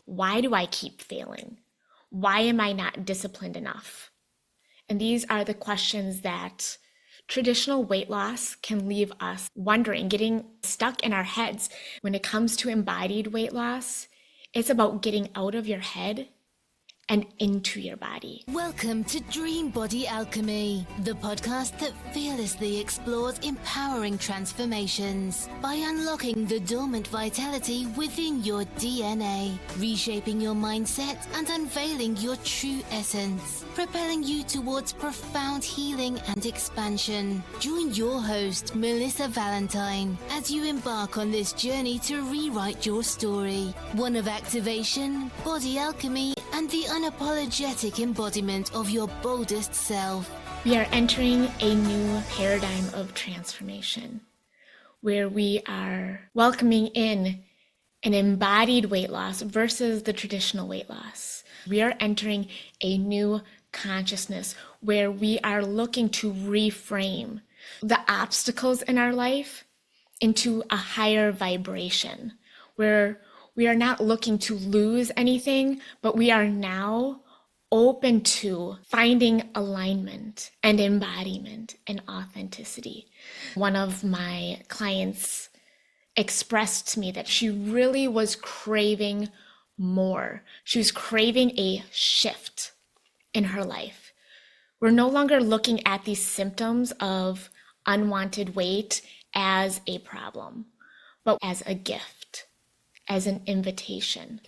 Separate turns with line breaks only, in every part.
Why do I keep failing? Why am I not disciplined enough? And these are the questions that traditional weight loss can leave us wondering, getting stuck in our heads. When it comes to embodied weight loss, it's about getting out of your head and into your body.
Welcome to Dream Body Alchemy, the podcast that fearlessly explores empowering transformations by unlocking the dormant vitality within your DNA, reshaping your mindset and unveiling your true essence, propelling you towards profound healing and expansion. Join your host, Melissa Valentine, as you embark on this journey to rewrite your story, one of activation, body alchemy, and the unapologetic embodiment of your boldest self.
We are entering a new paradigm of transformation where we are welcoming in an embodied weight loss versus the traditional weight loss. We are entering a new consciousness where we are looking to reframe the obstacles in our life into a higher vibration, where we are not looking to lose anything, but we are now open to finding alignment and embodiment and authenticity. One of my clients expressed to me that she really was craving more. She was craving a shift in her life. We're no longer looking at these symptoms of unwanted weight as a problem, but as a gift, as an invitation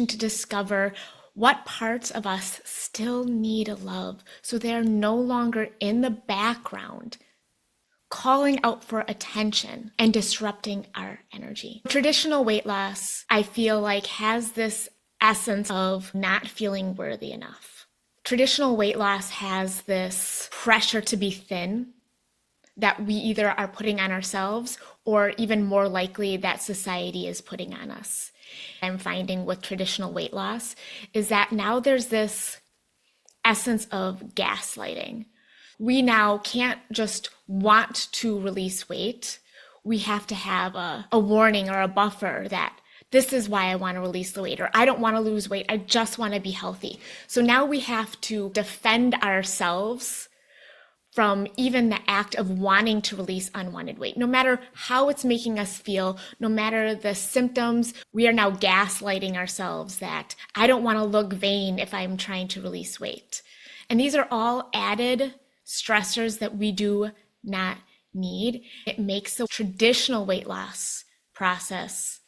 to discover what parts of us still need love, so they're no longer in the background, calling out for attention and disrupting our energy. Traditional weight loss, I feel like, has this essence of not feeling worthy enough. Traditional weight loss has this pressure to be thin that we either are putting on ourselves or even more likely that society is putting on us. I'm finding with traditional weight loss is that now there's this essence of gaslighting. We now can't just want to release weight. We have to have a warning or a buffer that this is why I want to release the weight, or I don't want to lose weight. I just want to be healthy. So now we have to defend ourselves from even the act of wanting to release unwanted weight. No matter how it's making us feel, no matter the symptoms, we are now gaslighting ourselves that I don't want to look vain if I'm trying to release weight. And these are all added stressors that we do not need. It makes the traditional weight loss process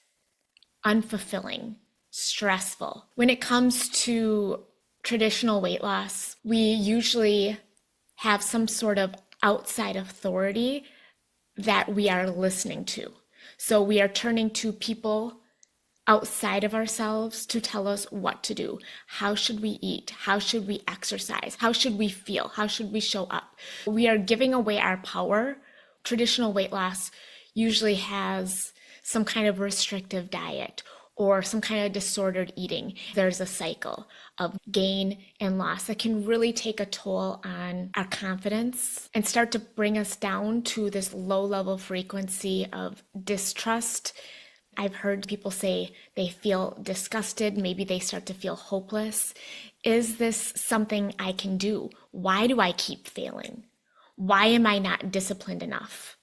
unfulfilling, stressful. When it comes to traditional weight loss, we usually have some sort of outside authority that we are listening to. So we are turning to people outside of ourselves to tell us what to do. How should we eat? How should we exercise? How should we feel? How should we show up? We are giving away our power. Traditional weight loss usually has some kind of restrictive diet or some kind of disordered eating. There's a cycle of gain and loss that can really take a toll on our confidence and start to bring us down to this low-level frequency of distrust. I've heard people say they feel disgusted, maybe they start to feel hopeless. Is this something I can do? Why do I keep failing? Why am I not disciplined enough?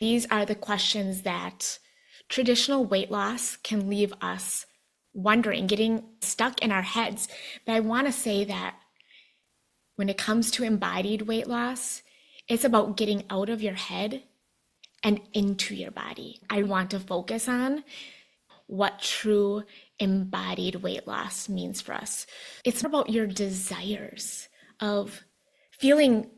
These are the questions that traditional weight loss can leave us wondering, getting stuck in our heads. But I want to say that when it comes to embodied weight loss, it's about getting out of your head and into your body. I want to focus on what true embodied weight loss means for us. It's about your desires of feeling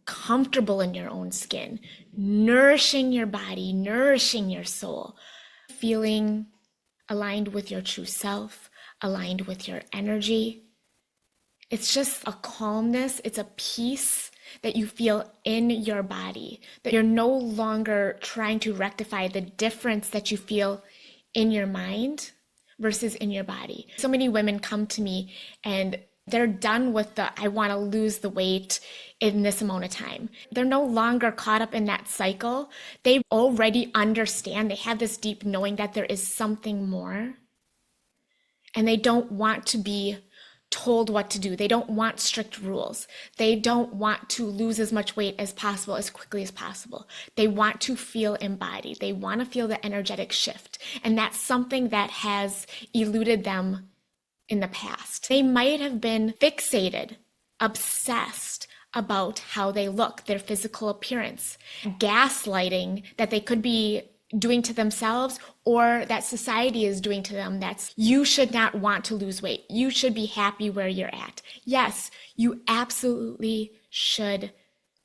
comfortable in your own skin, nourishing your body, nourishing your soul, feeling aligned with your true self, aligned with your energy. It's just a calmness, it's a peace that you feel in your body, that you're no longer trying to rectify the difference that you feel in your mind versus in your body. So many women come to me and they're done with I want to lose the weight in this amount of time. They're no longer caught up in that cycle. They already understand, they have this deep knowing that there is something more. and they don't want to be told what to do. They don't want strict rules. They don't want to lose as much weight as possible, as quickly as possible. They want to feel embodied. They want to feel the energetic shift. And that's something that has eluded them in the past. They might have been fixated, obsessed about how they look, their physical appearance, gaslighting that they could be doing to themselves or that society is doing to them. That's, you should not want to lose weight. You should be happy where you're at. Yes, you absolutely should,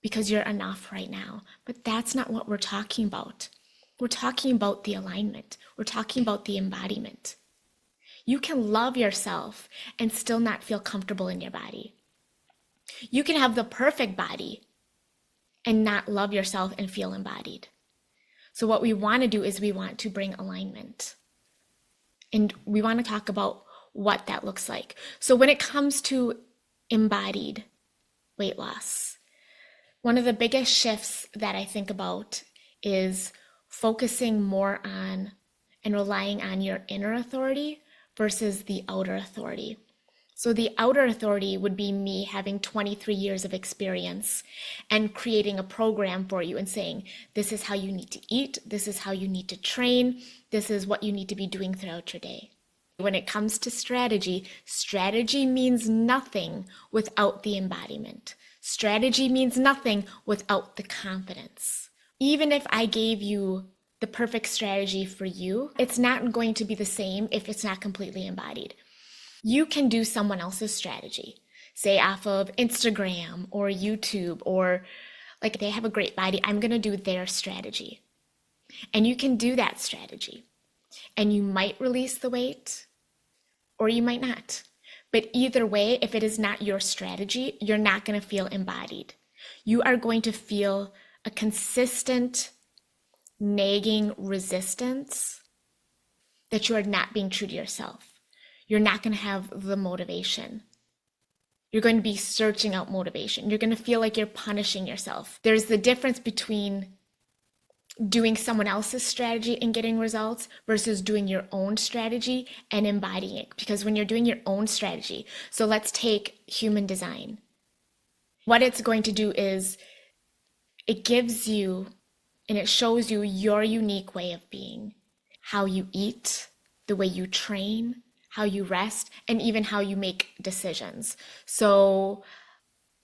because you're enough right now. But that's not what we're talking about. We're talking about the alignment. We're talking about the embodiment. You can love yourself and still not feel comfortable in your body. You can have the perfect body and not love yourself and feel embodied. So what we want to do is we want to bring alignment. And we want to talk about what that looks like. So when it comes to embodied weight loss, one of the biggest shifts that I think about is focusing more on and relying on your inner authority versus the outer authority. So the outer authority would be me having 23 years of experience and creating a program for you and saying, this is how you need to eat, this is how you need to train, this is what you need to be doing throughout your day. When it comes to strategy, strategy means nothing without the embodiment. Strategy means nothing without the confidence. Even if I gave you the perfect strategy for you, it's not going to be the same if it's not completely embodied. You can do someone else's strategy, say off of Instagram or YouTube, or like they have a great body, I'm going to do their strategy. And you can do that strategy. And you might release the weight or you might not. But either way, if it is not your strategy, you're not going to feel embodied. You are going to feel a consistent, nagging resistance that you are not being true to yourself. You're not going to have the motivation. You're going to be searching out motivation. You're going to feel like you're punishing yourself. There's the difference between doing someone else's strategy and getting results versus doing your own strategy and embodying it. Because when you're doing your own strategy, so let's take human design. What it's going to do is it gives you and it shows you your unique way of being, how you eat, the way you train, how you rest, and even how you make decisions. So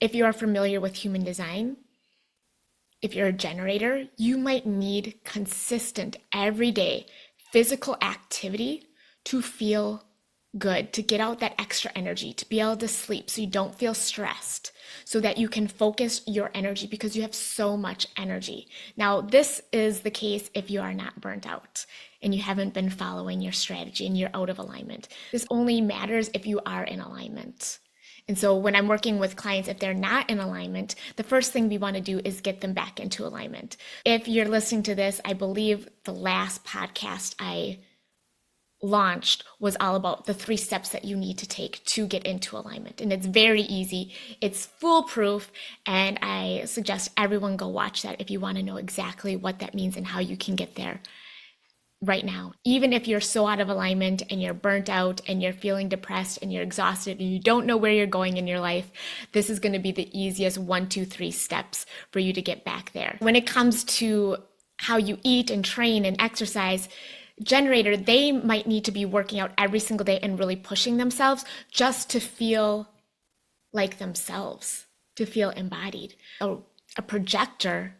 if you are familiar with human design, if you're a generator, you might need consistent, everyday physical activity to feel good, to get out that extra energy, to be able to sleep so you don't feel stressed, so that you can focus your energy because you have so much energy. Now, this is the case if you are not burnt out and you haven't been following your strategy and you're out of alignment. This only matters if you are in alignment. And so when I'm working with clients, if they're not in alignment, the first thing we want to do is get them back into alignment. If you're listening to this, I believe the last podcast I launched was all about the 3 steps that you need to take to get into alignment. And it's very easy. It's foolproof. And I suggest everyone go watch that if you want to know exactly what that means and how you can get there right now. Even if you're so out of alignment and you're burnt out and you're feeling depressed and you're exhausted and you don't know where you're going in your life, this is going to be the easiest 1, 2, 3 steps for you to get back there. When it comes to how you eat and train and exercise, generator, they might need to be working out every single day and really pushing themselves just to feel like themselves, to feel embodied. A projector,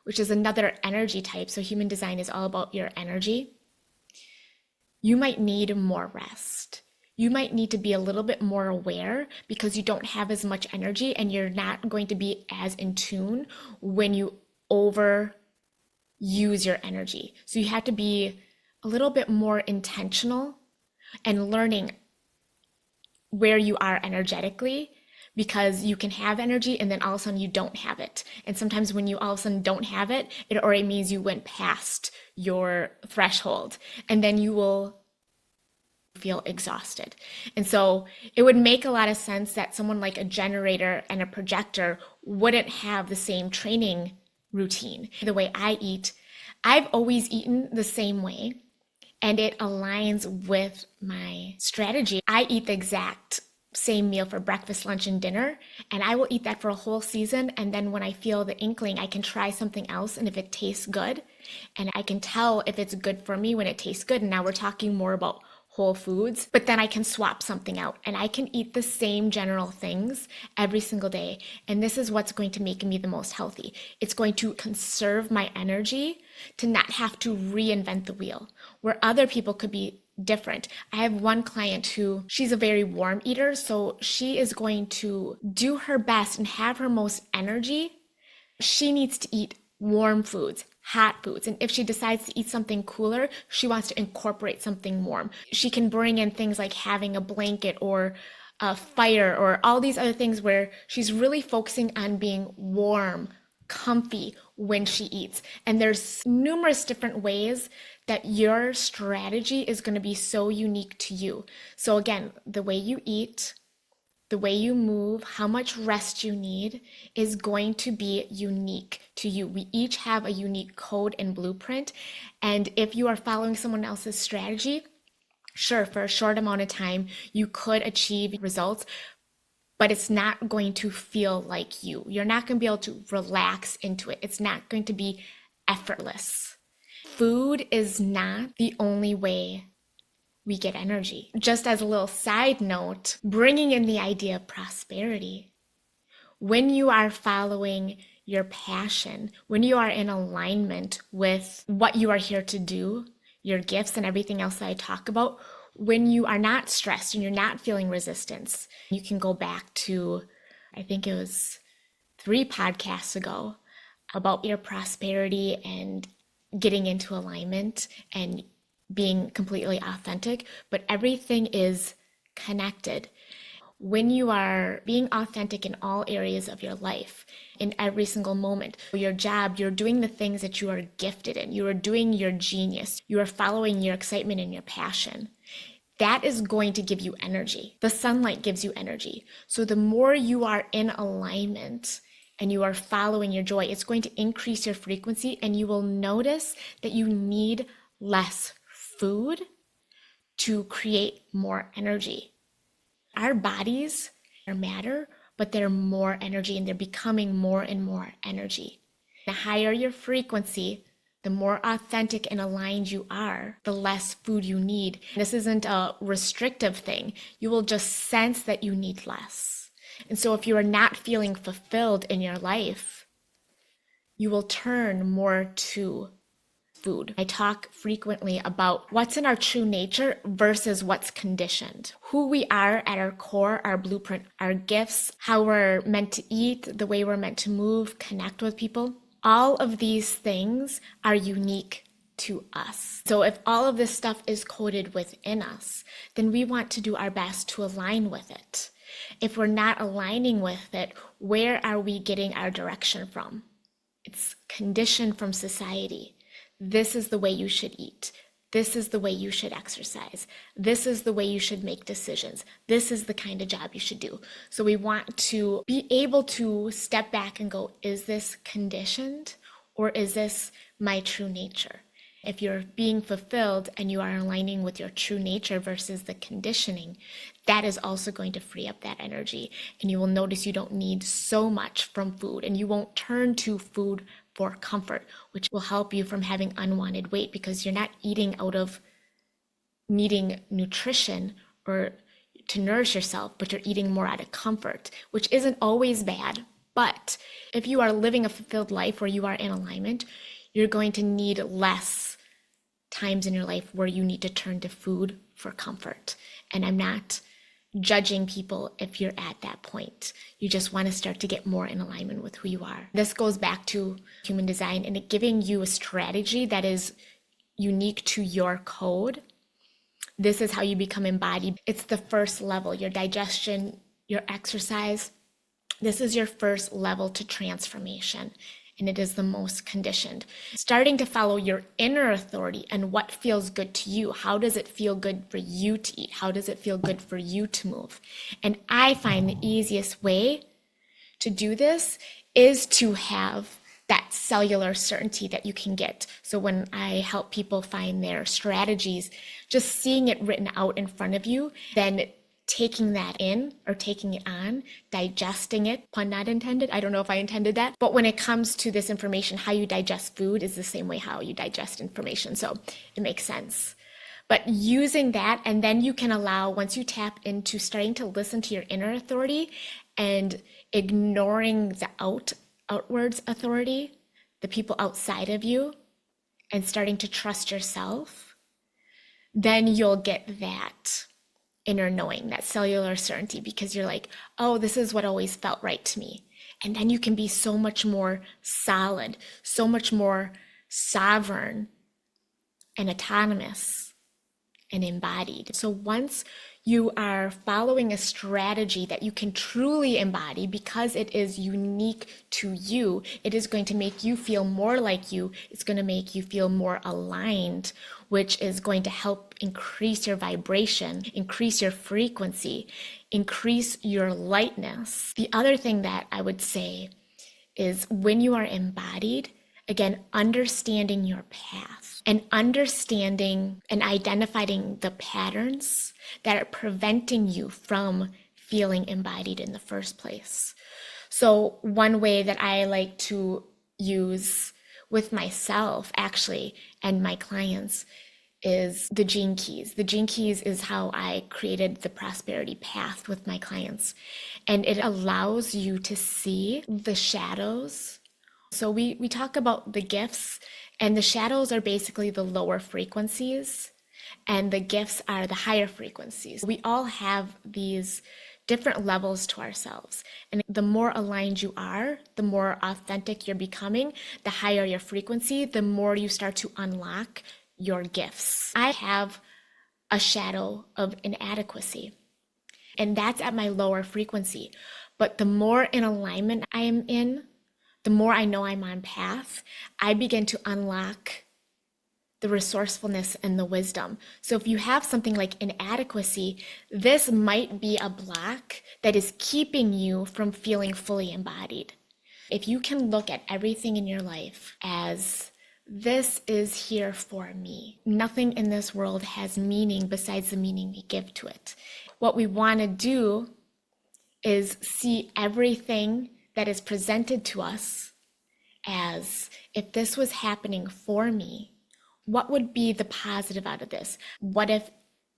which is another energy type, so human design is all about your energy, you might need more rest. You might need to be a little bit more aware because you don't have as much energy and you're not going to be as in tune when you overuse your energy. So you have to be a little bit more intentional and learning where you are energetically, because you can have energy and then all of a sudden you don't have it. And sometimes when you all of a sudden don't have it, it already means you went past your threshold and then you will feel exhausted. And so it would make a lot of sense that someone like a generator and a projector wouldn't have the same training routine. The way I eat, I've always eaten the same way. and it aligns with my strategy. I eat the exact same meal for breakfast, lunch, and dinner, and I will eat that for a whole season. And then when I feel the inkling, I can try something else, and if it tastes good, and I can tell if it's good for me when it tastes good. And now we're talking more about whole foods, but then I can swap something out and I can eat the same general things every single day. And this is what's going to make me the most healthy. It's going to conserve my energy to not have to reinvent the wheel, where other people could be different. I have one client who, she's a very warm eater, so she is going to do her best and have her most energy. She needs to eat warm foods, hot foods. And if she decides to eat something cooler, she wants to incorporate something warm. She can bring in things like having a blanket or a fire or all these other things where she's really focusing on being warm, comfy when she eats. And there's numerous different ways that your strategy is going to be so unique to you. So again, the way you eat, the way you move, how much rest you need is going to be unique to you. We each have a unique code and blueprint. And if you are following someone else's strategy, sure, for a short amount of time, you could achieve results, but it's not going to feel like you. You're not going to be able to relax into it. It's not going to be effortless. Food is not the only way we get energy. Just as a little side note, bringing in the idea of prosperity. When you are following your passion, when you are in alignment with what you are here to do, your gifts and everything else that I talk about, when you are not stressed and you're not feeling resistance, you can go back to, I think it was 3 podcasts ago, about your prosperity and getting into alignment and being completely authentic, but everything is connected. When you are being authentic in all areas of your life, in every single moment, your job, you're doing the things that you are gifted in, you are doing your genius, you are following your excitement and your passion. That is going to give you energy. The sunlight gives you energy. So the more you are in alignment and you are following your joy, it's going to increase your frequency, and you will notice that you need less food to create more energy. Our bodies are matter, but they're more energy, and they're becoming more and more energy. The higher your frequency, the more authentic and aligned you are, the less food you need. This isn't a restrictive thing. You will just sense that you need less. And so if you are not feeling fulfilled in your life, you will turn more to food. I talk frequently about what's in our true nature versus what's conditioned. Who we are at our core, our blueprint, our gifts, how we're meant to eat, the way we're meant to move, connect with people. All of these things are unique to us. So if all of this stuff is coded within us, then we want to do our best to align with it. If we're not aligning with it, where are we getting our direction from? It's conditioned from society. This is the way you should eat. This is the way you should exercise. This is the way you should make decisions. This is the kind of job you should do. So we want to be able to step back and go, is this conditioned or is this my true nature? If you're being fulfilled and you are aligning with your true nature versus the conditioning, that is also going to free up that energy. And you will notice you don't need so much from food, and you won't turn to food for comfort, which will help you from having unwanted weight, because you're not eating out of needing nutrition or to nourish yourself, but you're eating more out of comfort, which isn't always bad. But if you are living a fulfilled life where you are in alignment, you're going to need less times in your life where you need to turn to food for comfort. And I'm not judging people if you're at that point. You just want to start to get more in alignment with who you are. This goes back to human design and it giving you a strategy that is unique to your code. This is how you become embodied. It's the first level, your digestion, your exercise. This is your first level to transformation. And it is the most conditioned. Starting to follow your inner authority and what feels good to you. How does it feel good for you to eat? How does it feel good for you to move? And I find the easiest way to do this is to have that cellular certainty that you can get. So when I help people find their strategies, just seeing it written out in front of you, then taking that in or taking it on, digesting it, pun not intended. I don't know if I intended that. But when it comes to this information, how you digest food is the same way how you digest information. So it makes sense. But using that, and then you can allow, once you tap into starting to listen to your inner authority and ignoring the outwards authority, the people outside of you, and starting to trust yourself, then you'll get that inner knowing, that cellular certainty, because you're like, oh, this is what always felt right to me. And then you can be so much more solid, so much more sovereign and autonomous and embodied. So once you are following a strategy that you can truly embody because it is unique to you, it is going to make you feel more like you. It's going to make you feel more aligned, which is going to help increase your vibration, increase your frequency, increase your lightness. The other thing that I would say is when you are embodied, again, understanding your path and understanding and identifying the patterns that are preventing you from feeling embodied in the first place. So one way that I like to use with myself actually and my clients is the gene keys. The gene keys is how I created the prosperity path with my clients. And it allows you to see the shadows. So we talk about the gifts, and the shadows are basically the lower frequencies, and the gifts are the higher frequencies. We all have these different levels to ourselves. And the more aligned you are, the more authentic you're becoming, the higher your frequency, the more you start to unlock your gifts. I have a shadow of inadequacy, and that's at my lower frequency. But the more in alignment I am in, the more I know I'm on path, I begin to unlock the resourcefulness and the wisdom. So if you have something like inadequacy, this might be a block that is keeping you from feeling fully embodied. If you can look at everything in your life as this is here for me. Nothing in this world has meaning besides the meaning we give to it. What we want to do is see everything that is presented to us as, if this was happening for me, what would be the positive out of this? What if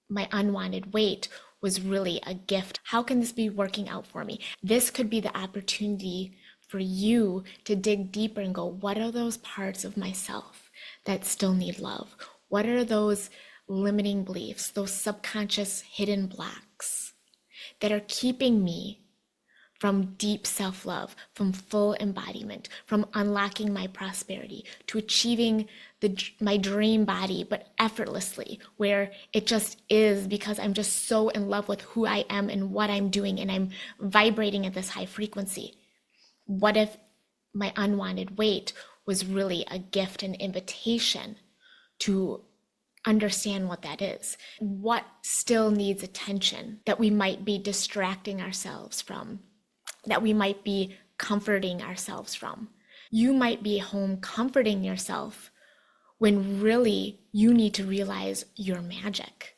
my unwanted weight was really a gift? How can this be working out for me? This could be the opportunity for you to dig deeper and go, what are those parts of myself that still need love? What are those limiting beliefs, those subconscious hidden blocks that are keeping me from deep self-love, from full embodiment, from unlocking my prosperity, to achieving my dream body, but effortlessly, where it just is because I'm just so in love with who I am and what I'm doing, and I'm vibrating at this high frequency. What if my unwanted weight was really a gift, an invitation to understand what that is? What still needs attention that we might be distracting ourselves from, that we might be comforting ourselves from? You might be home comforting yourself when really you need to realize your magic,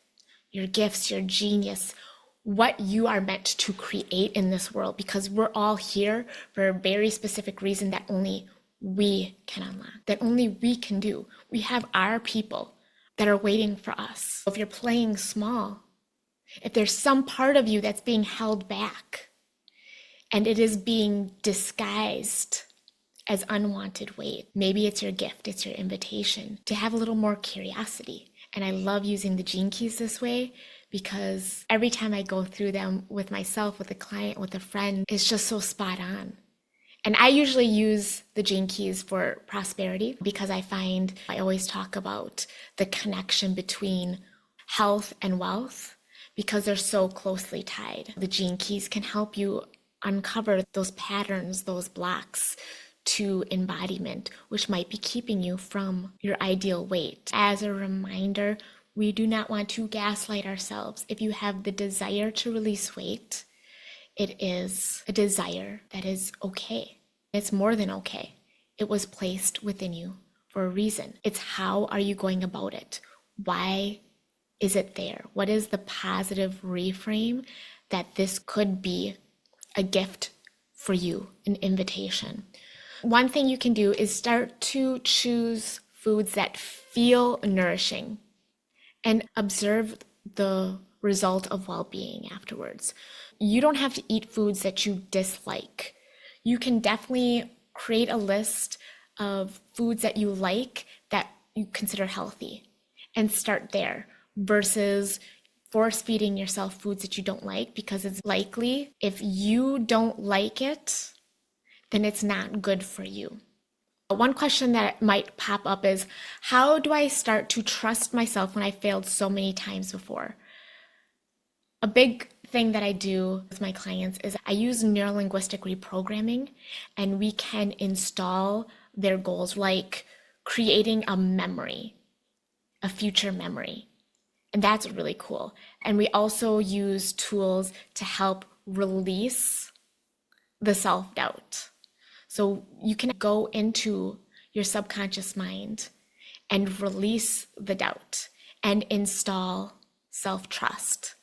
your gifts, your genius, what you are meant to create in this world, because we're all here for a very specific reason that only we can unlock, that only we can do. We have our people that are waiting for us. If you're playing small, if there's some part of you that's being held back, and it is being disguised as unwanted weight, maybe it's your gift, it's your invitation to have a little more curiosity. And I love using the gene keys this way, because every time I go through them with myself, with a client, with a friend, it's just so spot on. And I usually use the gene keys for prosperity because I find I always talk about the connection between health and wealth because they're so closely tied. The gene keys can help you uncover those patterns, those blocks to embodiment, which might be keeping you from your ideal weight. As a reminder, we do not want to gaslight ourselves. If you have the desire to release weight, it is a desire that is okay. It's more than okay. It was placed within you for a reason. It's how are you going about it? Why is it there? What is the positive reframe that this could be a gift for you, an invitation? One thing you can do is start to choose foods that feel nourishing and observe the result of well-being afterwards. You don't have to eat foods that you dislike. You can definitely create a list of foods that you like that you consider healthy and start there versus force feeding yourself foods that you don't like, because it's likely if you don't like it, then it's not good for you. One question that might pop up is, how do I start to trust myself when I failed so many times before? A big thing that I do with my clients is I use neurolinguistic reprogramming, and we can install their goals, like creating a memory, a future memory. And that's really cool. And we also use tools to help release the self-doubt. So you can go into your subconscious mind and release the doubt and install self-trust.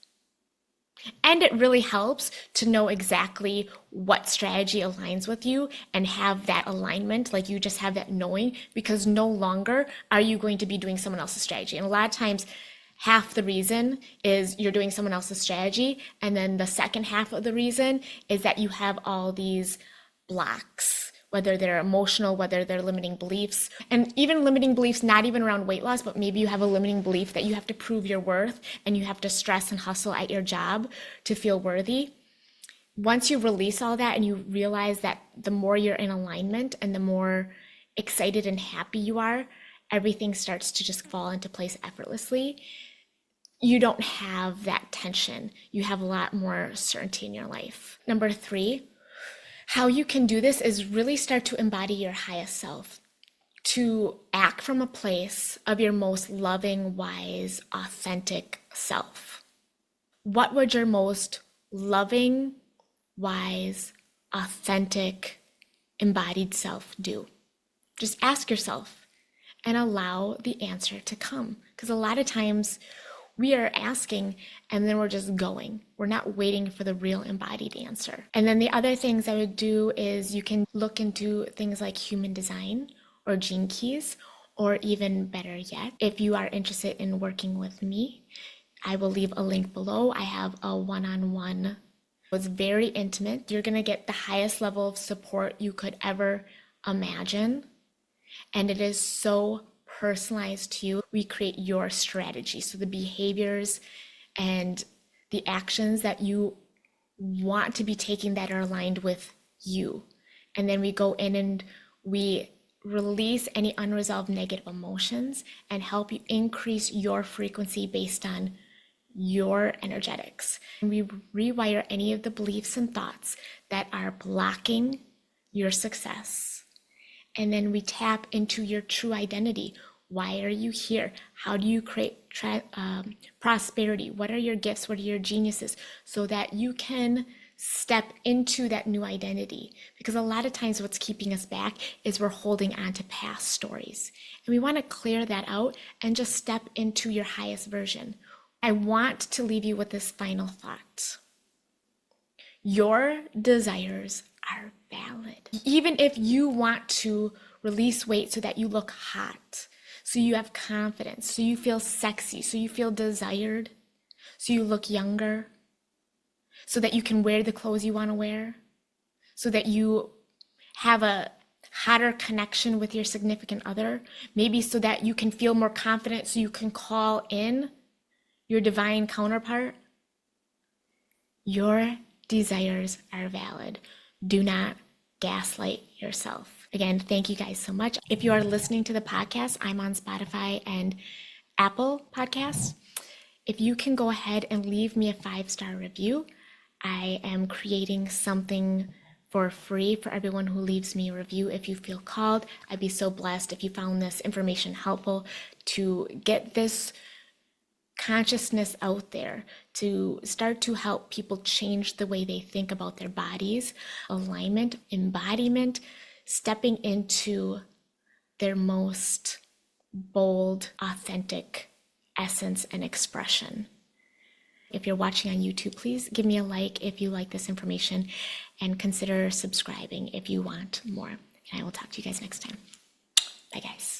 And it really helps to know exactly what strategy aligns with you and have that alignment, like you just have that knowing, because no longer are you going to be doing someone else's strategy. And a lot of times, half the reason is you're doing someone else's strategy, and then the second half of the reason is that you have all these blocks, whether they're emotional, whether they're limiting beliefs, and even limiting beliefs not even around weight loss, but maybe you have a limiting belief that you have to prove your worth and you have to stress and hustle at your job to feel worthy. Once you release all that and you realize that the more you're in alignment and the more excited and happy you are, everything starts to just fall into place effortlessly. You don't have that tension. You have a lot more certainty in your life. Number 3, how you can do this is really start to embody your highest self, to act from a place of your most loving, wise, authentic self. What would your most loving, wise, authentic, embodied self do? Just ask yourself and allow the answer to come. Because a lot of times we are asking and then we're just going. We're not waiting for the real embodied answer. And then the other things I would do is you can look into things like human design or gene keys, or even better yet, if you are interested in working with me, I will leave a link below. I have a one-on-one. It's very intimate. You're going to get the highest level of support you could ever imagine. And it is so personalized to you. We create your strategy. So the behaviors and the actions that you want to be taking that are aligned with you. And then we go in and we release any unresolved negative emotions and help you increase your frequency based on your energetics. And we rewire any of the beliefs and thoughts that are blocking your success. And then we tap into your true identity. Why are you here? How do you create prosperity? What are your gifts? What are your geniuses? So that you can step into that new identity. Because a lot of times what's keeping us back is we're holding on to past stories. And we want to clear that out and just step into your highest version. I want to leave you with this final thought. Your desires are valid. Even if you want to release weight so that you look hot, so you have confidence, so you feel sexy, so you feel desired, so you look younger, so that you can wear the clothes you want to wear, so that you have a hotter connection with your significant other, maybe so that you can feel more confident, so you can call in your divine counterpart. Your desires are valid. Do not gaslight yourself. Again, thank you guys so much. If you are listening to the podcast, I'm on Spotify and Apple Podcasts. If you can go ahead and leave me a 5-star review, I am creating something for free for everyone who leaves me a review. If you feel called, I'd be so blessed if you found this information helpful to get this consciousness out there, to start to help people change the way they think about their bodies, alignment, embodiment, stepping into their most bold, authentic essence and expression. If you're watching on YouTube, please give me a like if you like this information and consider subscribing if you want more. And I will talk to you guys next time. Bye, guys.